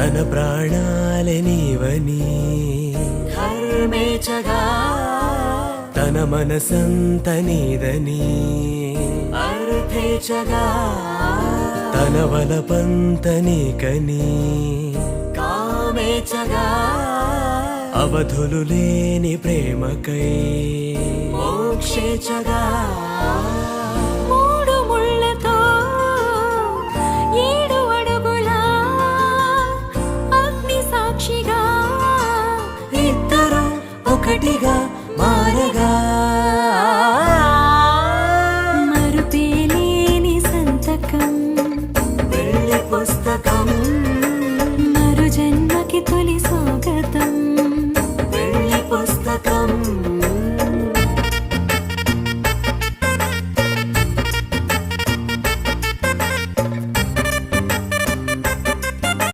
తన ప్రాణాలే నీవని ధర్మేచగా తన మనసంత నీదని అర్థేచగా తన వలపంత నీకని కామేచగా అవధులు లేని ప్రేమకై మోక్షేచగా మూడు ముళ్ళతో 7 అడుగుల అగ్ని సాక్షిగా ఇద్దరు ఒకటిగా మారగా మరుపేలేని సంతకం వెళ్ళి పుస్తకం మరు జన్మకి తొలి స్వాగతం